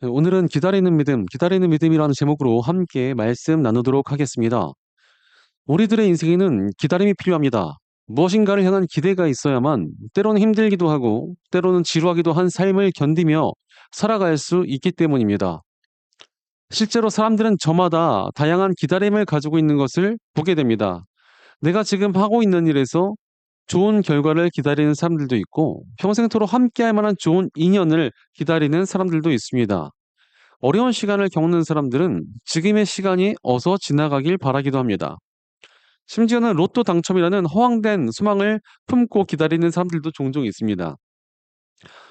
네, 오늘은 기다리는 믿음, 기다리는 믿음이라는 제목으로 함께 말씀 나누도록 하겠습니다. 우리들의 인생에는 기다림이 필요합니다. 무엇인가를 향한 기대가 있어야만 때로는 힘들기도 하고 때로는 지루하기도 한 삶을 견디며 살아갈 수 있기 때문입니다. 실제로 사람들은 저마다 다양한 기다림을 가지고 있는 것을 보게 됩니다. 내가 지금 하고 있는 일에서 좋은 결과를 기다리는 사람들도 있고 평생토록 함께할 만한 좋은 인연을 기다리는 사람들도 있습니다. 어려운 시간을 겪는 사람들은 지금의 시간이 어서 지나가길 바라기도 합니다. 심지어는 로또 당첨이라는 허황된 소망을 품고 기다리는 사람들도 종종 있습니다.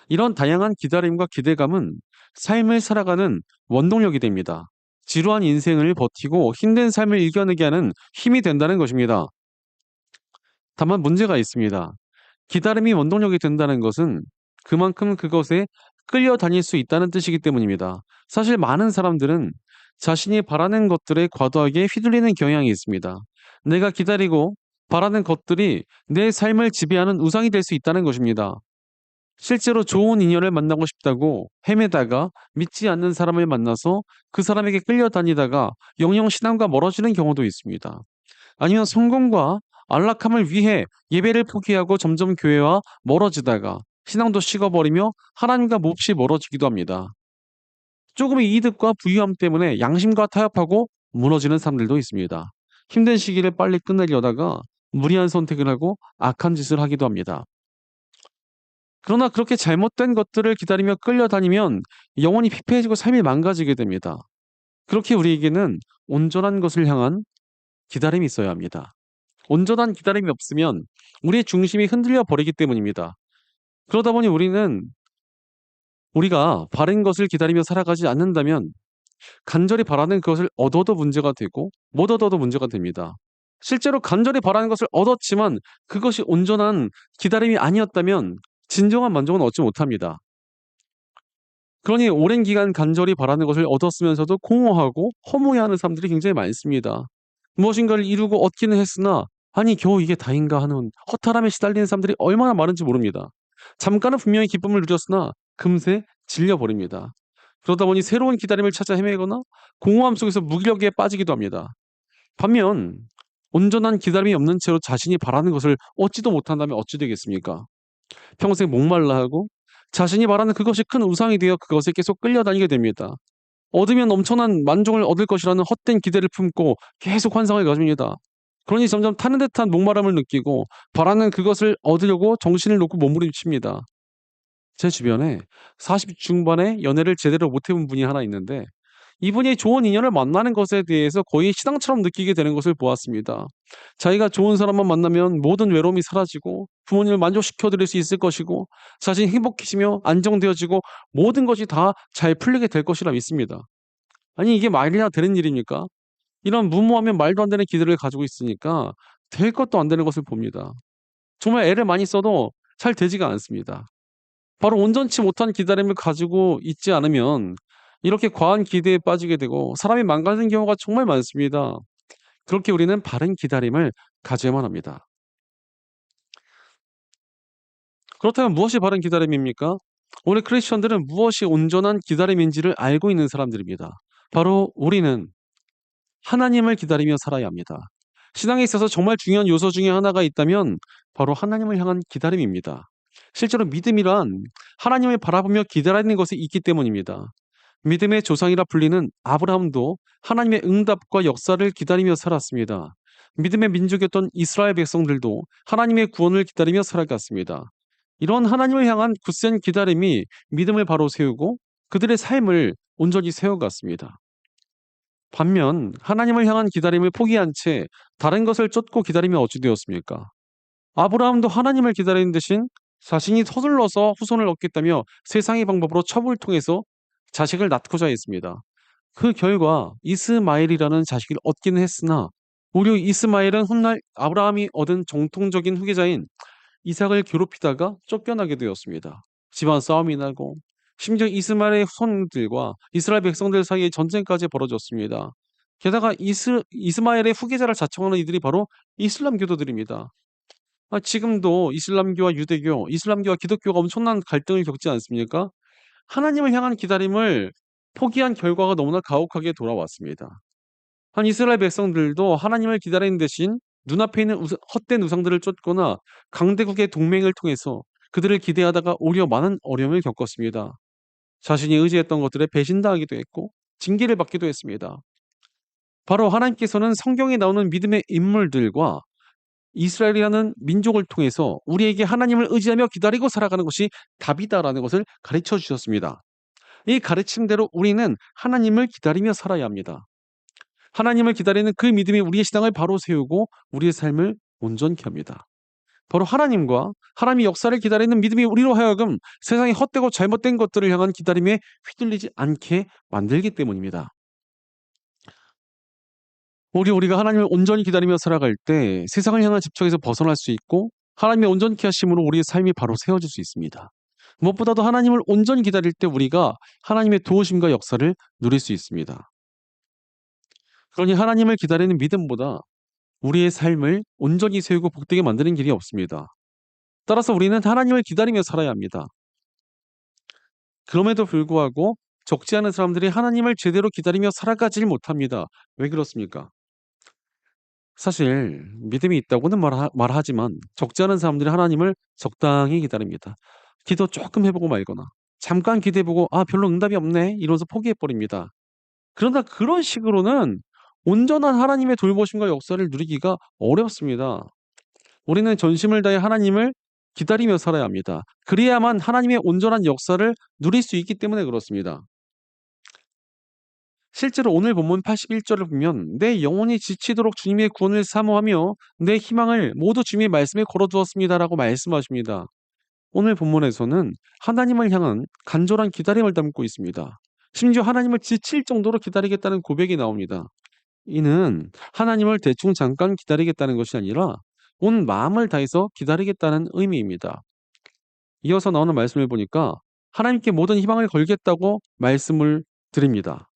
이런 다양한 기다림과 기대감은 삶을 살아가는 원동력이 됩니다. 지루한 인생을 버티고 힘든 삶을 이겨내게 하는 힘이 된다는 것입니다. 다만 문제가 있습니다. 기다림이 원동력이 된다는 것은 그만큼 그것에 끌려다닐 수 있다는 뜻이기 때문입니다. 사실 많은 사람들은 자신이 바라는 것들에 과도하게 휘둘리는 경향이 있습니다. 내가 기다리고 바라는 것들이 내 삶을 지배하는 우상이 될 수 있다는 것입니다. 실제로 좋은 인연을 만나고 싶다고 헤매다가 믿지 않는 사람을 만나서 그 사람에게 끌려다니다가 영영 신앙과 멀어지는 경우도 있습니다. 아니면 성공과 안락함을 위해 예배를 포기하고 점점 교회와 멀어지다가 신앙도 식어버리며 하나님과 몹시 멀어지기도 합니다. 조금의 이득과 부유함 때문에 양심과 타협하고 무너지는 사람들도 있습니다. 힘든 시기를 빨리 끝내려다가 무리한 선택을 하고 악한 짓을 하기도 합니다. 그러나 그렇게 잘못된 것들을 기다리며 끌려다니면 영혼이 피폐해지고 삶이 망가지게 됩니다. 그렇게 우리에게는 온전한 것을 향한 기다림이 있어야 합니다. 온전한 기다림이 없으면 우리의 중심이 흔들려 버리기 때문입니다. 그러다 보니 우리가 바른 것을 기다리며 살아가지 않는다면 간절히 바라는 그것을 얻어도 문제가 되고 못 얻어도 문제가 됩니다. 실제로 간절히 바라는 것을 얻었지만 그것이 온전한 기다림이 아니었다면 진정한 만족은 얻지 못합니다. 그러니 오랜 기간 간절히 바라는 것을 얻었으면서도 공허하고 허무해하는 사람들이 굉장히 많습니다. 무엇인가를 이루고 얻기는 했으나 '아니 겨우 이게 다인가.' 하는 허탈함에 시달리는 사람들이 얼마나 많은지 모릅니다. 잠깐은 분명히 기쁨을 누렸으나 금세 질려 버립니다. 그러다 보니 새로운 기다림을 찾아 헤매거나 공허함 속에서 무기력에 빠지기도 합니다. 반면 온전한 기다림이 없는 채로 자신이 바라는 것을 얻지도 못한다면 어찌 되겠습니까? 평생 목말라 하고 자신이 바라는 그것이 큰 우상이 되어 그것에 계속 끌려다니게 됩니다. 얻으면 엄청난 만족을 얻을 것이라는 헛된 기대를 품고 계속 환상을 가집니다. 그러니 점점 타는 듯한 목마름을 느끼고 바라는 그것을 얻으려고 정신을 놓고 몸부림칩니다. 제 주변에 40 중반에 연애를 제대로 못 해본 분이 하나 있는데 이분이 좋은 인연을 만나는 것에 대해서 거의 신앙처럼 느끼게 되는 것을 보았습니다. 자기가 좋은 사람만 만나면 모든 외로움이 사라지고 부모님을 만족시켜 드릴 수 있을 것이고 자신이 행복해지며 안정되어지고 모든 것이 다 잘 풀리게 될 것이라 믿습니다. 아니 이게 말이나 되는 일입니까? 이런 무모하면 말도 안 되는 기대를 가지고 있으니까 될 것도 안 되는 것을 봅니다. 정말 애를 많이 써도 잘 되지가 않습니다. 바로 온전치 못한 기다림을 가지고 있지 않으면 이렇게 과한 기대에 빠지게 되고 사람이 망가지는 경우가 정말 많습니다. 그렇게 우리는 바른 기다림을 가져야만 합니다. 그렇다면 무엇이 바른 기다림입니까? 오늘 크리스천들은 무엇이 온전한 기다림인지를 알고 있는 사람들입니다. 바로 우리는 하나님을 기다리며 살아야 합니다. 신앙에 있어서 정말 중요한 요소 중에 하나가 있다면 바로 하나님을 향한 기다림입니다. 실제로 믿음이란 하나님을 바라보며 기다리는 것이 있기 때문입니다. 믿음의 조상이라 불리는 아브라함도 하나님의 응답과 역사를 기다리며 살았습니다. 믿음의 민족이었던 이스라엘 백성들도 하나님의 구원을 기다리며 살아갔습니다. 이런 하나님을 향한 굳센 기다림이 믿음을 바로 세우고 그들의 삶을 온전히 세워갔습니다. 반면 하나님을 향한 기다림을 포기한 채 다른 것을 쫓고 기다리면 어찌 되었습니까? 아브라함도 하나님을 기다리는 대신 자신이 서둘러서 후손을 얻겠다며 세상의 방법으로 첩을 통해서 자식을 낳고자 했습니다. 그 결과 이스마엘이라는 자식을 얻기는 했으나 오히려 이스마엘은 훗날 아브라함이 얻은 정통적인 후계자인 이삭을 괴롭히다가 쫓겨나게 되었습니다. 집안 싸움이 나고 심지어 이스마엘의 후손들과 이스라엘 백성들 사이에 전쟁까지 벌어졌습니다. 게다가 이스마엘의 후계자를 자청하는 이들이 바로 이슬람교도들입니다. 지금도 이슬람교와 유대교, 이슬람교와 기독교가 엄청난 갈등을 겪지 않습니까? 하나님을 향한 기다림을 포기한 결과가 너무나 가혹하게 돌아왔습니다. 한 이스라엘 백성들도 하나님을 기다리는 대신 눈앞에 있는 헛된 우상들을 쫓거나 강대국의 동맹을 통해서 그들을 기대하다가 오히려 많은 어려움을 겪었습니다. 자신이 의지했던 것들에 배신당하기도 했고 징계를 받기도 했습니다. 바로 하나님께서는 성경에 나오는 믿음의 인물들과 이스라엘이라는 민족을 통해서 우리에게 하나님을 의지하며 기다리고 살아가는 것이 답이다라는 것을 가르쳐 주셨습니다. 이 가르침대로 우리는 하나님을 기다리며 살아야 합니다. 하나님을 기다리는 그 믿음이 우리의 신앙을 바로 세우고 우리의 삶을 온전케 합니다. 바로 하나님과 하나님의 역사를 기다리는 믿음이 우리로 하여금 세상의 헛되고 잘못된 것들을 향한 기다림에 휘둘리지 않게 만들기 때문입니다. 우리가 하나님을 온전히 기다리며 살아갈 때 세상을 향한 집착에서 벗어날 수 있고 하나님의 온전케 하심으로 우리의 삶이 바로 세워질 수 있습니다. 무엇보다도 하나님을 온전히 기다릴 때 우리가 하나님의 도우심과 역사를 누릴 수 있습니다. 그러니 하나님을 기다리는 믿음보다 우리의 삶을 온전히 세우고 복되게 만드는 길이 없습니다. 따라서 우리는 하나님을 기다리며 살아야 합니다. 그럼에도 불구하고 적지 않은 사람들이 하나님을 제대로 기다리며 살아가질 못합니다. 왜 그렇습니까? 사실 믿음이 있다고는 말하지만 적지 않은 사람들이 하나님을 적당히 기다립니다. 기도 조금 해보고 말거나 잠깐 기도해보고 별로 응답이 없네 이러면서 포기해버립니다. 그러나 그런 식으로는 온전한 하나님의 돌보심과 역사를 누리기가 어렵습니다. 우리는 전심을 다해 하나님을 기다리며 살아야 합니다. 그래야만 하나님의 온전한 역사를 누릴 수 있기 때문에 그렇습니다. 실제로 오늘 본문 81절을 보면 내 영혼이 지치도록 주님의 구원을 사모하며 내 희망을 모두 주님의 말씀에 걸어두었습니다라고 말씀하십니다. 오늘 본문에서는 하나님을 향한 간절한 기다림을 담고 있습니다. 심지어 하나님을 지칠 정도로 기다리겠다는 고백이 나옵니다. 이는 하나님을 대충 잠깐 기다리겠다는 것이 아니라 온 마음을 다해서 기다리겠다는 의미입니다. 이어서 나오는 말씀을 보니까 하나님께 모든 희망을 걸겠다고 말씀을 드립니다.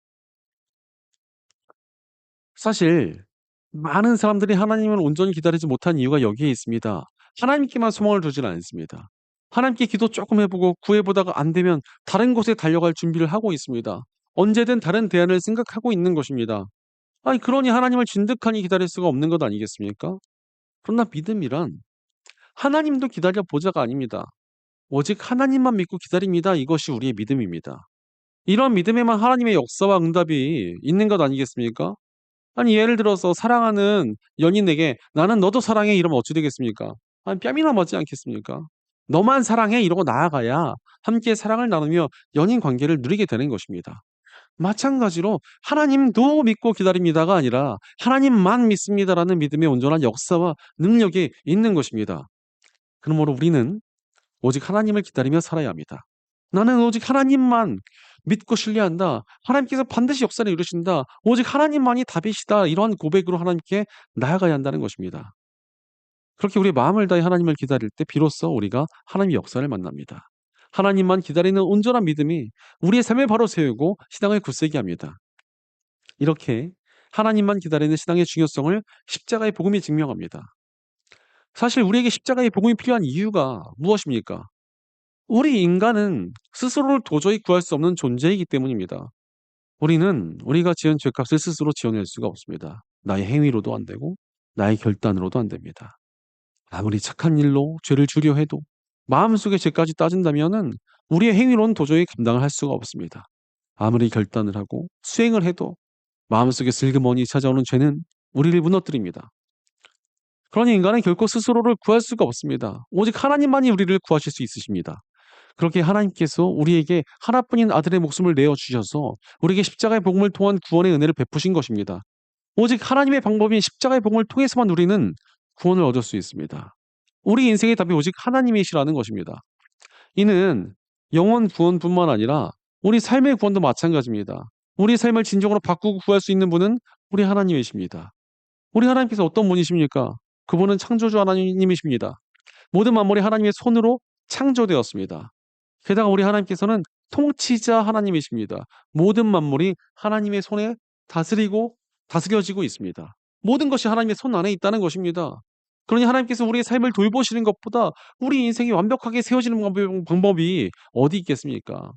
사실 많은 사람들이 하나님을 온전히 기다리지 못한 이유가 여기에 있습니다. 하나님께만 소망을 두질 않습니다. 하나님께 기도 조금 해보고 구해보다가 안 되면 다른 곳에 달려갈 준비를 하고 있습니다. 언제든 다른 대안을 생각하고 있는 것입니다. 그러니 하나님을 진득하니 기다릴 수가 없는 것 아니겠습니까? 그러나 믿음이란 하나님도 기다려 보자가 아닙니다. 오직 하나님만 믿고 기다립니다. 이것이 우리의 믿음입니다. 이런 믿음에만 하나님의 역사와 응답이 있는 것 아니겠습니까? 예를 들어서 사랑하는 연인에게 나는 너도 사랑해 이러면 어찌 되겠습니까? 뺨이나 맞지 않겠습니까? 너만 사랑해 이러고 나아가야 함께 사랑을 나누며 연인 관계를 누리게 되는 것입니다. 마찬가지로 하나님도 믿고 기다립니다가 아니라 하나님만 믿습니다라는 믿음의 온전한 역사와 능력이 있는 것입니다. 그러므로 우리는 오직 하나님을 기다리며 살아야 합니다. 나는 오직 하나님만 믿고 신뢰한다. 하나님께서 반드시 역사를 이루신다. 오직 하나님만이 답이시다. 이러한 고백으로 하나님께 나아가야 한다는 것입니다. 그렇게 우리 마음을 다해 하나님을 기다릴 때 비로소 우리가 하나님의 역사를 만납니다. 하나님만 기다리는 온전한 믿음이 우리의 삶을 바로 세우고 신앙을 굳세게 합니다. 이렇게 하나님만 기다리는 신앙의 중요성을 십자가의 복음이 증명합니다. 사실 우리에게 십자가의 복음이 필요한 이유가 무엇입니까? 우리 인간은 스스로를 도저히 구할 수 없는 존재이기 때문입니다. 우리는 우리가 지은 죄값을 스스로 지어낼 수가 없습니다. 나의 행위로도 안 되고 나의 결단으로도 안 됩니다. 아무리 착한 일로 죄를 주려 해도 마음속의 죄까지 따진다면은 우리의 행위로는 도저히 감당을 할 수가 없습니다. 아무리 결단을 하고 수행을 해도 마음속에 슬그머니 찾아오는 죄는 우리를 무너뜨립니다. 그러니 인간은 결코 스스로를 구할 수가 없습니다. 오직 하나님만이 우리를 구하실 수 있으십니다. 그렇게 하나님께서 우리에게 하나뿐인 아들의 목숨을 내어주셔서 우리에게 십자가의 복음을 통한 구원의 은혜를 베푸신 것입니다. 오직 하나님의 방법인 십자가의 복음을 통해서만 우리는 구원을 얻을 수 있습니다. 우리 인생의 답이 오직 하나님이시라는 것입니다. 이는 영혼 구원뿐만 아니라 우리 삶의 구원도 마찬가지입니다. 우리 삶을 진정으로 바꾸고 구할 수 있는 분은 우리 하나님이십니다. 우리 하나님께서 어떤 분이십니까? 그분은 창조주 하나님이십니다. 모든 만물이 하나님의 손으로 창조되었습니다. 게다가 우리 하나님께서는 통치자 하나님이십니다. 모든 만물이 하나님의 손에 다스려지고 있습니다. 모든 것이 하나님의 손 안에 있다는 것입니다. 그러니 하나님께서 우리의 삶을 돌보시는 것보다 우리 인생이 완벽하게 세워지는 방법이 어디 있겠습니까?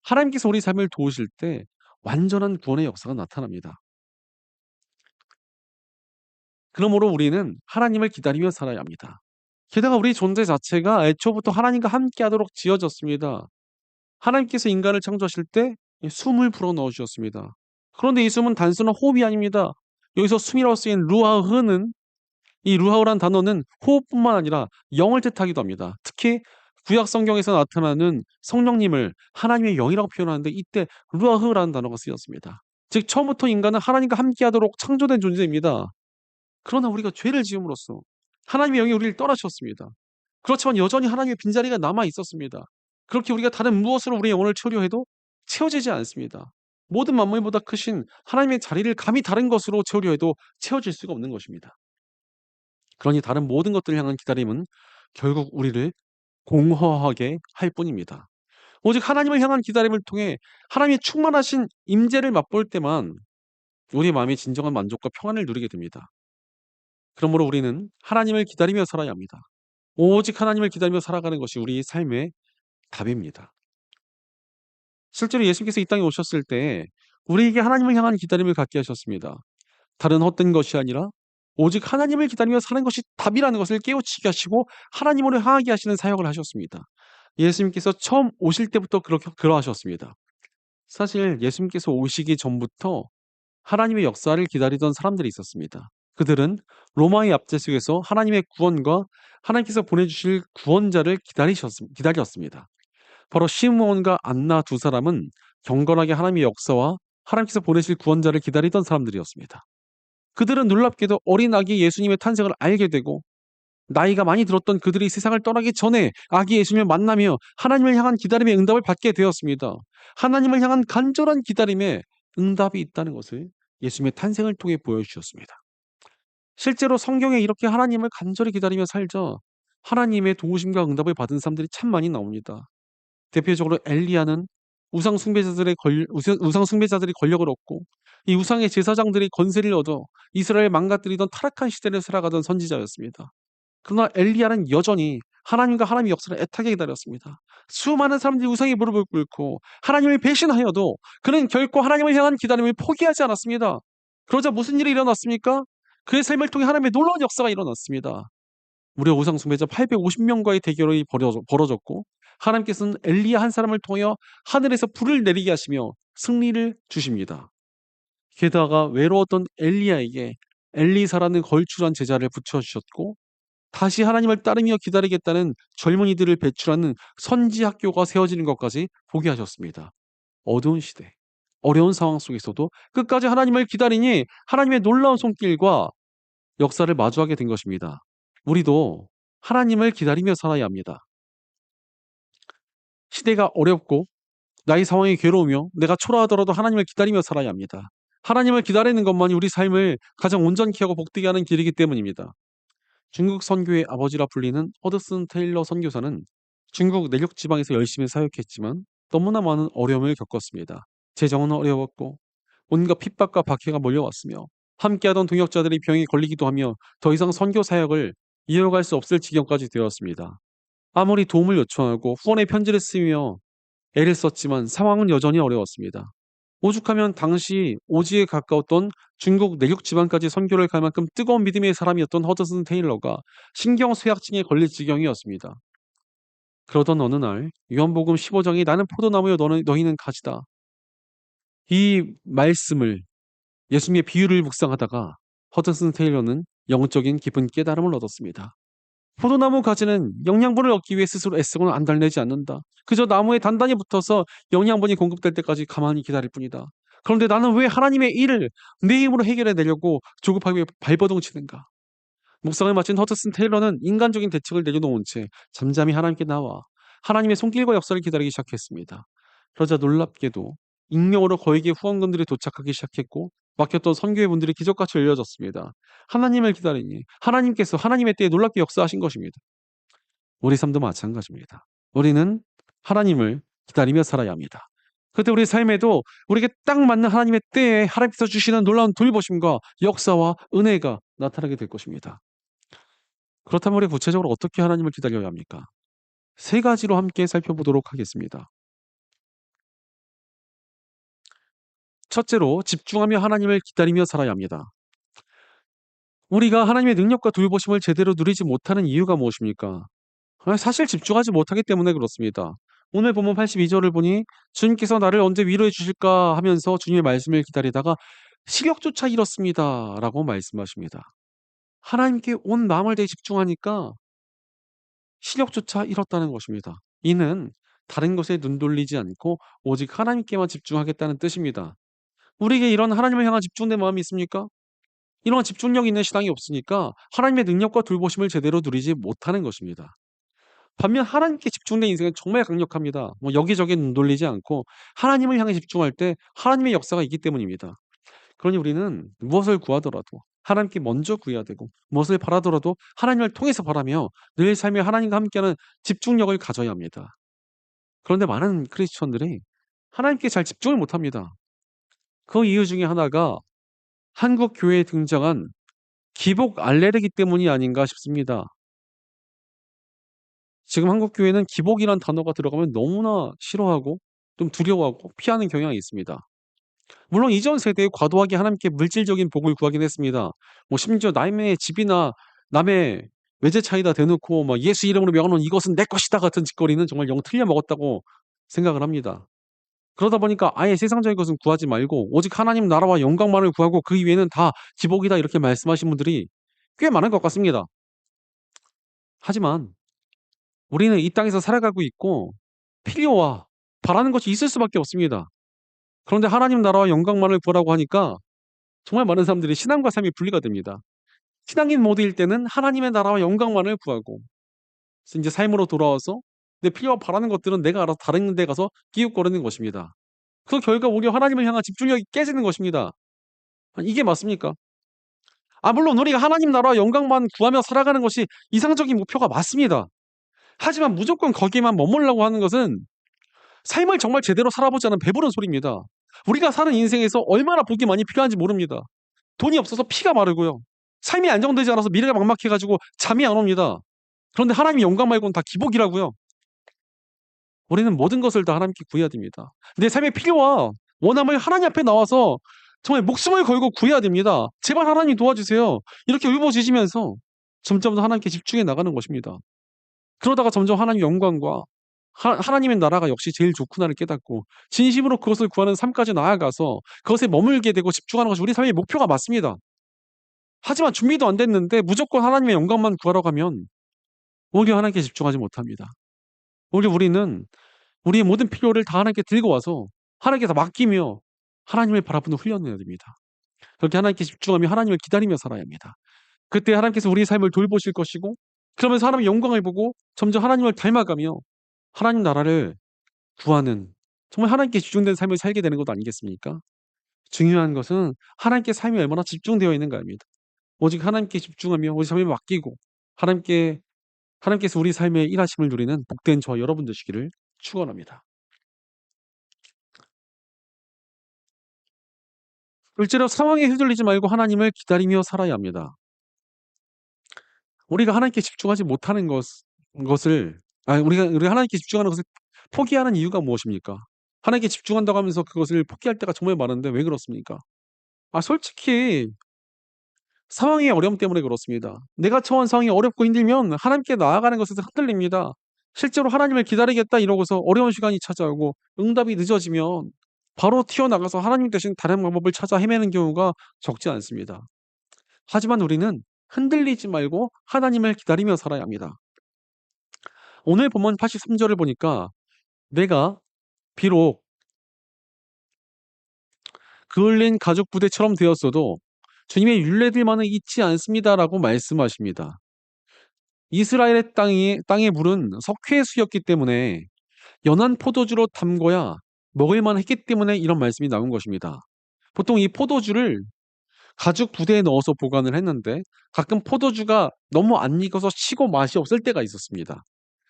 하나님께서 우리 삶을 도우실 때 완전한 구원의 역사가 나타납니다. 그러므로 우리는 하나님을 기다리며 살아야 합니다. 게다가 우리 존재 자체가 애초부터 하나님과 함께하도록 지어졌습니다. 하나님께서 인간을 창조하실 때 숨을 불어넣어 주셨습니다. 그런데 이 숨은 단순한 호흡이 아닙니다. 여기서 숨이라고 쓰인 루아흐는, 이 루아흐란 단어는 호흡뿐만 아니라 영을 뜻하기도 합니다. 특히 구약 성경에서 나타나는 성령님을 하나님의 영이라고 표현하는데 이때 루아흐라는 단어가 쓰였습니다. 즉 처음부터 인간은 하나님과 함께하도록 창조된 존재입니다. 그러나 우리가 죄를 지음으로써 하나님의 영이 우리를 떠나셨습니다. 그렇지만 여전히 하나님의 빈자리가 남아 있었습니다. 그렇게 우리가 다른 무엇으로 우리의 영혼을 채우려 해도 채워지지 않습니다. 모든 만물보다 크신 하나님의 자리를 감히 다른 것으로 채우려 해도 채워질 수가 없는 것입니다. 그러니 다른 모든 것들을 향한 기다림은 결국 우리를 공허하게 할 뿐입니다. 오직 하나님을 향한 기다림을 통해 하나님의 충만하신 임재를 맛볼 때만 우리 마음이 진정한 만족과 평안을 누리게 됩니다. 그러므로 우리는 하나님을 기다리며 살아야 합니다. 오직 하나님을 기다리며 살아가는 것이 우리의 삶의 답입니다. 실제로 예수님께서 이 땅에 오셨을 때 우리에게 하나님을 향한 기다림을 갖게 하셨습니다. 다른 헛된 것이 아니라 오직 하나님을 기다리며 사는 것이 답이라는 것을 깨우치게 하시고 하나님으로 향하게 하시는 사역을 하셨습니다. 예수님께서 처음 오실 때부터 그렇게 그러하셨습니다. 사실 예수님께서 오시기 전부터 하나님의 역사를 기다리던 사람들이 있었습니다. 그들은 로마의 압제 속에서 하나님의 구원과 하나님께서 보내주실 구원자를 기다렸습니다. 바로 시므온과 안나 두 사람은 경건하게 하나님의 역사와 하나님께서 보내실 구원자를 기다리던 사람들이었습니다. 그들은 놀랍게도 어린 아기 예수님의 탄생을 알게 되고 나이가 많이 들었던 그들이 세상을 떠나기 전에 아기 예수님을 만나며 하나님을 향한 기다림의 응답을 받게 되었습니다. 하나님을 향한 간절한 기다림에 응답이 있다는 것을 예수님의 탄생을 통해 보여주셨습니다. 실제로 성경에 이렇게 하나님을 간절히 기다리며 살자 하나님의 도우심과 응답을 받은 사람들이 참 많이 나옵니다. 대표적으로 엘리야는 우상 숭배자들이 권력을 얻고 이 우상의 제사장들이 권세를 얻어 이스라엘 망가뜨리던 타락한 시대를 살아가던 선지자였습니다. 그러나 엘리야는 여전히 하나님과 하나님의 역사를 애타게 기다렸습니다. 수많은 사람들이 우상의 무릎을 꿇고 하나님을 배신하여도 그는 결코 하나님을 향한 기다림을 포기하지 않았습니다. 그러자 무슨 일이 일어났습니까? 그의 삶을 통해 하나님의 놀라운 역사가 일어났습니다. 무려 우상 숭배자 850명과의 대결이 벌어졌고 하나님께서는 엘리야 한 사람을 통하여 하늘에서 불을 내리게 하시며 승리를 주십니다. 게다가 외로웠던 엘리야에게 엘리사라는 걸출한 제자를 붙여주셨고 다시 하나님을 따르며 기다리겠다는 젊은이들을 배출하는 선지 학교가 세워지는 것까지 보게 하셨습니다. 어두운 시대, 어려운 상황 속에서도 끝까지 하나님을 기다리니 하나님의 놀라운 손길과 역사를 마주하게 된 것입니다. 우리도 하나님을 기다리며 살아야 합니다. 시대가 어렵고 나의 상황이 괴로우며 내가 초라하더라도 하나님을 기다리며 살아야 합니다. 하나님을 기다리는 것만이 우리 삶을 가장 온전케 하고 복되게 하는 길이기 때문입니다. 중국 선교의 아버지라 불리는 허드슨 테일러 선교사는 중국 내륙 지방에서 열심히 사역했지만 너무나 많은 어려움을 겪었습니다. 재정은 어려웠고 온갖 핍박과 박해가 몰려왔으며 함께하던 동역자들이 병에 걸리기도 하며 더 이상 선교 사역을 이어갈 수 없을 지경까지 되었습니다. 아무리 도움을 요청하고 후원의 편지를 쓰며 애를 썼지만 상황은 여전히 어려웠습니다. 오죽하면 당시 오지에 가까웠던 중국 내륙 지방까지 선교를 갈 만큼 뜨거운 믿음의 사람이었던 허드슨 테일러가 신경쇠약증에 걸릴 지경이었습니다. 그러던 어느 날 요한복음 15장이 나는 포도나무요 너희는 가지다. 이 말씀을 예수님의 비유를 묵상하다가 허드슨 테일러는 영적인 깊은 깨달음을 얻었습니다. 포도나무 가지는 영양분을 얻기 위해 스스로 애쓰고는 안달내지 않는다. 그저 나무에 단단히 붙어서 영양분이 공급될 때까지 가만히 기다릴 뿐이다. 그런데 나는 왜 하나님의 일을 내 힘으로 해결해내려고 조급하게 발버둥치는가? 묵상을 마친 허드슨 테일러는 인간적인 대책을 내려놓은 채 잠잠히 하나님께 나와 하나님의 손길과 역사를 기다리기 시작했습니다. 그러자 놀랍게도 익명으로 거액의 후원금들이 도착하기 시작했고 막혔던 선교회 분들이 기적같이 열려졌습니다. 하나님을 기다리니 하나님께서 하나님의 때에 놀랍게 역사하신 것입니다. 우리 삶도 마찬가지입니다. 우리는 하나님을 기다리며 살아야 합니다. 그때 우리 삶에도 우리에게 딱 맞는 하나님의 때에 하나님께서 주시는 놀라운 돌보심과 역사와 은혜가 나타나게 될 것입니다. 그렇다면 우리 구체적으로 어떻게 하나님을 기다려야 합니까? 세 가지로 함께 살펴보도록 하겠습니다. 첫째로 집중하며 하나님을 기다리며 살아야 합니다. 우리가 하나님의 능력과 돌보심을 제대로 누리지 못하는 이유가 무엇입니까? 사실 집중하지 못하기 때문에 그렇습니다. 오늘 본문 82절을 보니 주님께서 나를 언제 위로해 주실까 하면서 주님의 말씀을 기다리다가 시력조차 잃었습니다. 라고 말씀하십니다. 하나님께 온 마음을 다해 집중하니까 시력조차 잃었다는 것입니다. 이는 다른 것에 눈 돌리지 않고 오직 하나님께만 집중하겠다는 뜻입니다. 우리에게 이런 하나님을 향한 집중된 마음이 있습니까? 이런 집중력 있는 신앙이 없으니까 하나님의 능력과 돌보심을 제대로 누리지 못하는 것입니다. 반면 하나님께 집중된 인생은 정말 강력합니다. 여기저기 눈 돌리지 않고 하나님을 향해 집중할 때 하나님의 역사가 있기 때문입니다. 그러니 우리는 무엇을 구하더라도 하나님께 먼저 구해야 되고 무엇을 바라더라도 하나님을 통해서 바라며 늘 삶에 하나님과 함께하는 집중력을 가져야 합니다. 그런데 많은 크리스천들이 하나님께 잘 집중을 못합니다. 그 이유 중에 하나가 한국 교회에 등장한 기복 알레르기 때문이 아닌가 싶습니다. 지금 한국 교회는 기복이란 단어가 들어가면 너무나 싫어하고 좀 두려워하고 피하는 경향이 있습니다. 물론 이전 세대에 과도하게 하나님께 물질적인 복을 구하긴 했습니다. 심지어 남의 집이나 남의 외제차에다 대놓고 막 예수 이름으로 명하는 이것은 내 것이다 같은 짓거리는 정말 영 틀려 먹었다고 생각을 합니다. 그러다 보니까 아예 세상적인 것은 구하지 말고 오직 하나님 나라와 영광만을 구하고 그 이외에는 다 기복이다 이렇게 말씀하신 분들이 꽤 많은 것 같습니다. 하지만 우리는 이 땅에서 살아가고 있고 필요와 바라는 것이 있을 수밖에 없습니다. 그런데 하나님 나라와 영광만을 구하라고 하니까 정말 많은 사람들이 신앙과 삶이 분리가 됩니다. 신앙인 모드일 때는 하나님의 나라와 영광만을 구하고 그래서 이제 삶으로 돌아와서 내 필요와 바라는 것들은 내가 알아서 다른 데 가서 기웃거리는 것입니다. 그 결과 오히려 하나님을 향한 집중력이 깨지는 것입니다. 이게 맞습니까? 물론 우리가 하나님 나라와 영광만 구하며 살아가는 것이 이상적인 목표가 맞습니다. 하지만 무조건 거기에만 머물려고 하는 것은 삶을 정말 제대로 살아보지 않은 배부른 소리입니다. 우리가 사는 인생에서 얼마나 복이 많이 필요한지 모릅니다. 돈이 없어서 피가 마르고요. 삶이 안정되지 않아서 미래가 막막해가지고 잠이 안 옵니다. 그런데 하나님의 영광 말고는 다 기복이라고요. 우리는 모든 것을 다 하나님께 구해야 됩니다. 내 삶의 필요와 원함을 하나님 앞에 나와서 정말 목숨을 걸고 구해야 됩니다. 제발 하나님 도와주세요. 이렇게 울부짖으면서 점점 더 하나님께 집중해 나가는 것입니다. 그러다가 점점 하나님의 영광과 하나님의 나라가 역시 제일 좋구나를 깨닫고 진심으로 그것을 구하는 삶까지 나아가서 그것에 머물게 되고 집중하는 것이 우리 삶의 목표가 맞습니다. 하지만 준비도 안 됐는데 무조건 하나님의 영광만 구하라고 하면 오히려 하나님께 집중하지 못합니다. 오히려 우리는 우리의 모든 필요를 다 하나님께 들고 와서 하나님께 다 맡기며 하나님을 바라보는 훈련을 해야 됩니다. 그렇게 하나님께 집중하며 하나님을 기다리며 살아야 합니다. 그때 하나님께서 우리의 삶을 돌보실 것이고 그러면서 하나님의 영광을 보고 점점 하나님을 닮아가며 하나님 나라를 구하는 정말 하나님께 집중된 삶을 살게 되는 것 아니겠습니까? 중요한 것은 하나님께 삶이 얼마나 집중되어 있는가입니다. 오직 하나님께 집중하며 우리 삶을 맡기고 하나님께서 우리 삶의 일하심을 누리는 복된 저와 여러분 되시기를 축원합니다. 둘째로 상황에 휘둘리지 말고 하나님을 기다리며 살아야 합니다. 우리가 하나님께 집중하지 못하는 것을 우리가 하나님께 집중하는 것을 포기하는 이유가 무엇입니까? 하나님께 집중한다고 하면서 그것을 포기할 때가 정말 많은데 왜 그렇습니까? 솔직히 상황의 어려움 때문에 그렇습니다. 내가 처한 상황이 어렵고 힘들면 하나님께 나아가는 것에서 흔들립니다. 실제로 하나님을 기다리겠다 이러고서 어려운 시간이 찾아오고 응답이 늦어지면 바로 튀어나가서 하나님 대신 다른 방법을 찾아 헤매는 경우가 적지 않습니다. 하지만 우리는 흔들리지 말고 하나님을 기다리며 살아야 합니다. 오늘 본문 83절을 보니까 내가 비록 그을린 가죽 부대처럼 되었어도 주님의 율례들만은 잊지 않습니다라고 말씀하십니다. 이스라엘의 땅의 물은 석회수였기 때문에 연한 포도주로 담궈야 먹을만 했기 때문에 이런 말씀이 나온 것입니다. 보통 이 포도주를 가죽 부대에 넣어서 보관을 했는데 가끔 포도주가 너무 안 익어서 시고 맛이 없을 때가 있었습니다.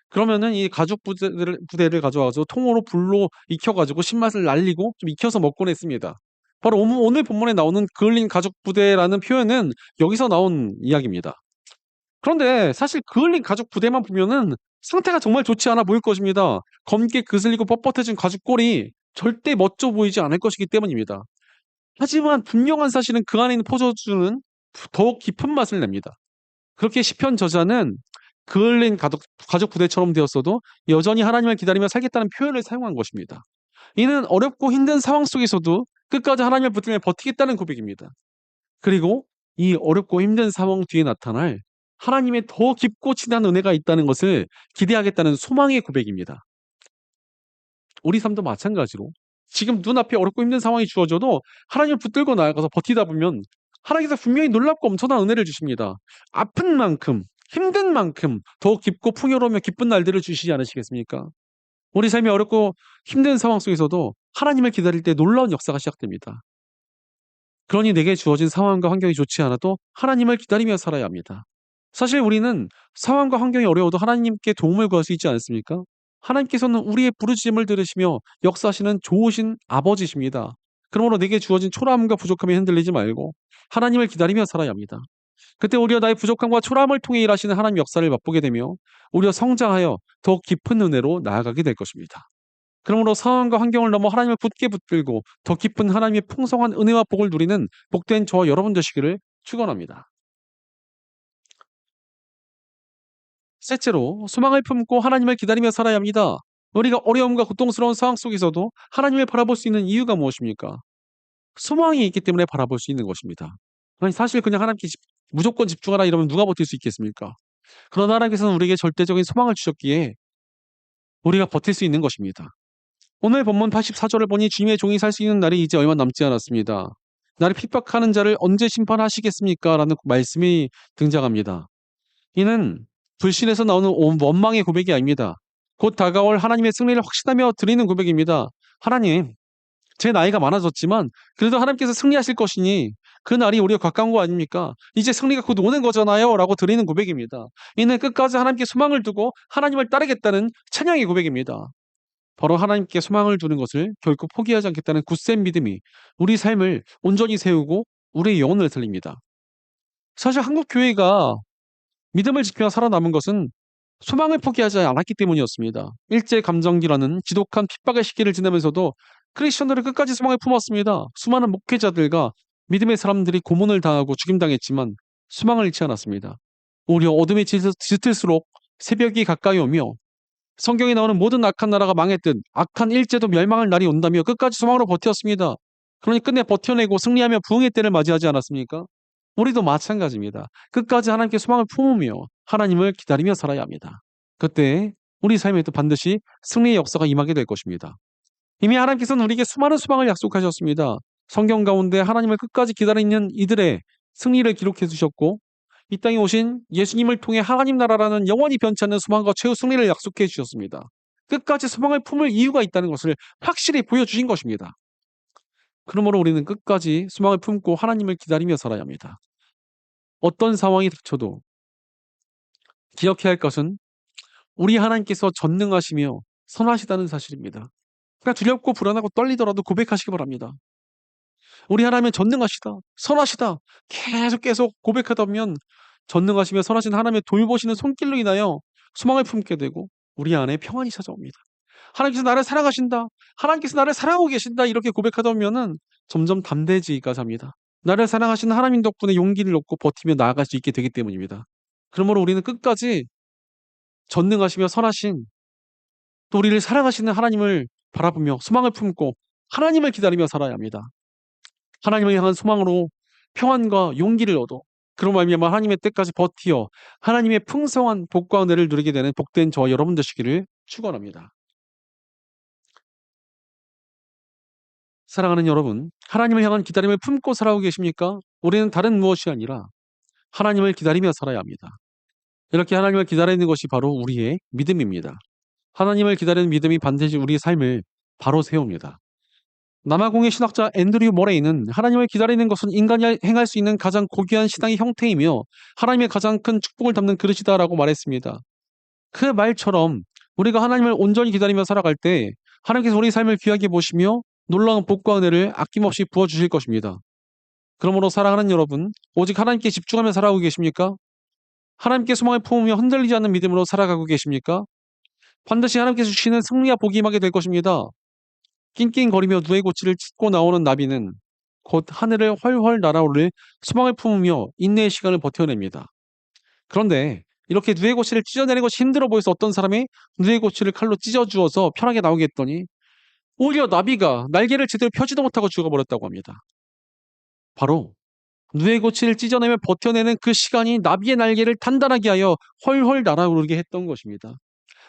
그러면은 이 가죽 부대를 가져와서 통으로 불로 익혀가지고 신맛을 날리고 좀 익혀서 먹곤 했습니다. 바로 오늘 본문에 나오는 그을린 가죽 부대라는 표현은 여기서 나온 이야기입니다. 그런데 사실 그을린 가죽 부대만 보면은 상태가 정말 좋지 않아 보일 것입니다. 검게 그슬리고 뻣뻣해진 가죽 꼴이 절대 멋져 보이지 않을 것이기 때문입니다. 하지만 분명한 사실은 그 안에 있는 포도주는 더욱 깊은 맛을 냅니다. 그렇게 시편 저자는 그을린 가족 부대처럼 되었어도 여전히 하나님을 기다리며 살겠다는 표현을 사용한 것입니다. 이는 어렵고 힘든 상황 속에서도 끝까지 하나님을 붙들며 버티겠다는 고백입니다. 그리고 이 어렵고 힘든 상황 뒤에 나타날 하나님의 더 깊고 진한 은혜가 있다는 것을 기대하겠다는 소망의 고백입니다. 우리 삶도 마찬가지로 지금 눈앞에 어렵고 힘든 상황이 주어져도 하나님을 붙들고 나아가서 버티다 보면 하나님께서 분명히 놀랍고 엄청난 은혜를 주십니다. 아픈 만큼, 힘든 만큼 더 깊고 풍요로우며 기쁜 날들을 주시지 않으시겠습니까? 우리 삶이 어렵고 힘든 상황 속에서도 하나님을 기다릴 때 놀라운 역사가 시작됩니다. 그러니 내게 주어진 상황과 환경이 좋지 않아도 하나님을 기다리며 살아야 합니다. 사실 우리는 상황과 환경이 어려워도 하나님께 도움을 구할 수 있지 않습니까? 하나님께서는 우리의 부르짖음을 들으시며 역사하시는 좋으신 아버지십니다. 그러므로 내게 주어진 초라함과 부족함에 흔들리지 말고 하나님을 기다리며 살아야 합니다. 그때 우리가 나의 부족함과 초라함을 통해 일하시는 하나님 역사를 맛보게 되며 우리가 성장하여 더 깊은 은혜로 나아가게 될 것입니다. 그러므로 상황과 환경을 넘어 하나님을 굳게 붙들고 더 깊은 하나님의 풍성한 은혜와 복을 누리는 복된 저와 여러분 되시기를 축원합니다. 셋째로 소망을 품고 하나님을 기다리며 살아야 합니다. 우리가 어려움과 고통스러운 상황 속에서도 하나님을 바라볼 수 있는 이유가 무엇입니까? 소망이 있기 때문에 바라볼 수 있는 것입니다. 아니 사실 그냥 하나님께 무조건 집중하라 이러면 누가 버틸 수 있겠습니까? 그러나 하나님께서는 우리에게 절대적인 소망을 주셨기에 우리가 버틸 수 있는 것입니다. 오늘 본문 84절을 보니 주님의 종이 살 수 있는 날이 이제 얼마 남지 않았습니다. 나를 핍박하는 자를 언제 심판하시겠습니까? 라는 말씀이 등장합니다. 이는 불신에서 나오는 원망의 고백이 아닙니다. 곧 다가올 하나님의 승리를 확신하며 드리는 고백입니다. 하나님, 제 나이가 많아졌지만 그래도 하나님께서 승리하실 것이니 그 날이 우리가 가까운 거 아닙니까? 이제 승리가 곧 오는 거잖아요. 라고 드리는 고백입니다. 이는 끝까지 하나님께 소망을 두고 하나님을 따르겠다는 찬양의 고백입니다. 바로 하나님께 소망을 두는 것을 결코 포기하지 않겠다는 굳센 믿음이 우리 삶을 온전히 세우고 우리의 영혼을 살립니다. 사실 한국 교회가 믿음을 지키며 살아남은 것은 소망을 포기하지 않았기 때문이었습니다. 일제감정기라는 지독한 핍박의 시기를 지내면서도 크리스천들은 끝까지 소망을 품었습니다. 수많은 목회자들과 믿음의 사람들이 고문을 당하고 죽임당했지만 소망을 잃지 않았습니다. 오히려 어둠이 짙을수록 새벽이 가까이 오며 성경에 나오는 모든 악한 나라가 망했듯 악한 일제도 멸망할 날이 온다며 끝까지 소망으로 버텼습니다. 그러니 끝내 버텨내고 승리하며 부흥의 때를 맞이하지 않았습니까? 우리도 마찬가지입니다. 끝까지 하나님께 소망을 품으며 하나님을 기다리며 살아야 합니다. 그때 우리 삶에도 반드시 승리의 역사가 임하게 될 것입니다. 이미 하나님께서는 우리에게 수많은 소망을 약속하셨습니다. 성경 가운데 하나님을 끝까지 기다리는 이들의 승리를 기록해 주셨고 이 땅에 오신 예수님을 통해 하나님 나라라는 영원히 변치 않는 소망과 최후 승리를 약속해 주셨습니다. 끝까지 소망을 품을 이유가 있다는 것을 확실히 보여주신 것입니다. 그러므로 우리는 끝까지 소망을 품고 하나님을 기다리며 살아야 합니다. 어떤 상황이 닥쳐도 기억해야 할 것은 우리 하나님께서 전능하시며 선하시다는 사실입니다. 그러니까 두렵고 불안하고 떨리더라도 고백하시기 바랍니다. 우리 하나님은 전능하시다, 선하시다 계속 고백하다 보면 전능하시며 선하신 하나님의 돌보시는 손길로 인하여 소망을 품게 되고 우리 안에 평안이 찾아옵니다. 하나님께서 나를 사랑하신다, 하나님께서 나를 사랑하고 계신다 이렇게 고백하다 보면은 점점 담대해지기가 합니다. 나를 사랑하시는 하나님 덕분에 용기를 얻고 버티며 나아갈 수 있게 되기 때문입니다. 그러므로 우리는 끝까지 전능하시며 선하신 또 우리를 사랑하시는 하나님을 바라보며 소망을 품고 하나님을 기다리며 살아야 합니다. 하나님을 향한 소망으로 평안과 용기를 얻어 그로 말미암아 하나님의 때까지 버티어 하나님의 풍성한 복과 은혜를 누리게 되는 복된 저와 여러분 되시기를 축원합니다. 사랑하는 여러분, 하나님을 향한 기다림을 품고 살아오고 계십니까? 우리는 다른 무엇이 아니라 하나님을 기다리며 살아야 합니다. 이렇게 하나님을 기다리는 것이 바로 우리의 믿음입니다. 하나님을 기다리는 믿음이 반드시 우리의 삶을 바로 세웁니다. 남아공의 신학자 앤드류 머레이는 하나님을 기다리는 것은 인간이 행할 수 있는 가장 고귀한 신앙의 형태이며 하나님의 가장 큰 축복을 담는 그릇이다라고 말했습니다. 그 말처럼 우리가 하나님을 온전히 기다리며 살아갈 때 하나님께서 우리 삶을 귀하게 보시며 놀라운 복과 은혜를 아낌없이 부어주실 것입니다. 그러므로 사랑하는 여러분, 오직 하나님께 집중하며 살아가고 계십니까? 하나님께 소망을 품으며 흔들리지 않는 믿음으로 살아가고 계십니까? 반드시 하나님께서 주시는 승리와 복이 임하게 될 것입니다. 낑낑거리며 누에 고치를 찢고 나오는 나비는 곧 하늘을 훨훨 날아오를 소망을 품으며 인내의 시간을 버텨냅니다. 그런데 이렇게 누에 고치를 찢어내는 것이 힘들어 보여서 어떤 사람이 누에 고치를 칼로 찢어주어서 편하게 나오게 했더니 오히려 나비가 날개를 제대로 펴지도 못하고 죽어버렸다고 합니다. 바로 누에 고치를 찢어내며 버텨내는 그 시간이 나비의 날개를 단단하게 하여 훨훨 날아오르게 했던 것입니다.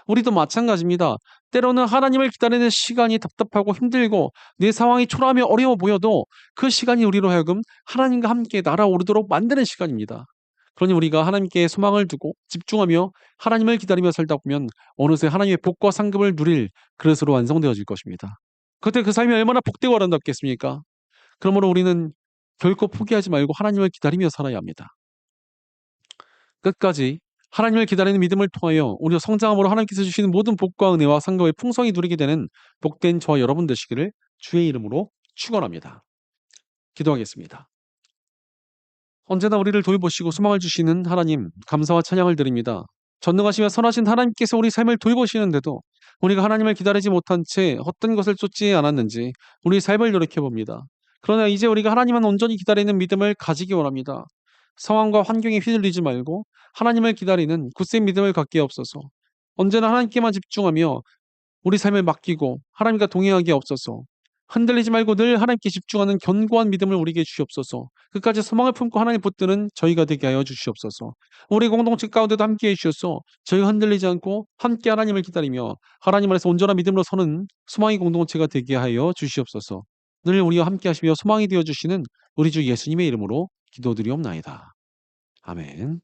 우리도 마찬가지입니다. 때로는 하나님을 기다리는 시간이 답답하고 힘들고 내 상황이 초라하며 어려워 보여도 그 시간이 우리로 하여금 하나님과 함께 날아오르도록 만드는 시간입니다. 그러니 우리가 하나님께 소망을 두고 집중하며 하나님을 기다리며 살다 보면 어느새 하나님의 복과 상급을 누릴 그릇으로 완성되어질 것입니다. 그때 그 삶이 얼마나 복되고 아름답겠습니까? 그러므로 우리는 결코 포기하지 말고 하나님을 기다리며 살아야 합니다. 끝까지 하나님을 기다리는 믿음을 통하여 우리가 성장함으로 하나님께서 주시는 모든 복과 은혜와 상급을 풍성히 누리게 되는 복된 저와 여러분 되시기를 주의 이름으로 축원합니다. 기도하겠습니다. 언제나 우리를 돌보시고 소망을 주시는 하나님, 감사와 찬양을 드립니다. 전능하시며 선하신 하나님께서 우리 삶을 돌보시는데도 우리가 하나님을 기다리지 못한 채 어떤 것을 쫓지 않았는지 우리 삶을 돌이켜봅니다. 그러나 이제 우리가 하나님만 온전히 기다리는 믿음을 가지기 원합니다. 상황과 환경에 휘둘리지 말고 하나님을 기다리는 굳센 믿음을 갖게 없어서 언제나 하나님께만 집중하며 우리 삶을 맡기고 하나님과 동행하게 없어서 흔들리지 말고 늘 하나님께 집중하는 견고한 믿음을 우리에게 주시옵소서. 끝까지 소망을 품고 하나님 붙드는 저희가 되게 하여 주시옵소서. 우리 공동체 가운데도 함께해 주셔서 저희가 흔들리지 않고 함께 하나님을 기다리며 하나님 안에서 온전한 믿음으로 서는 소망의 공동체가 되게 하여 주시옵소서. 늘 우리와 함께 하시며 소망이 되어 주시는 우리 주 예수님의 이름으로 기도드리옵나이다. 아멘.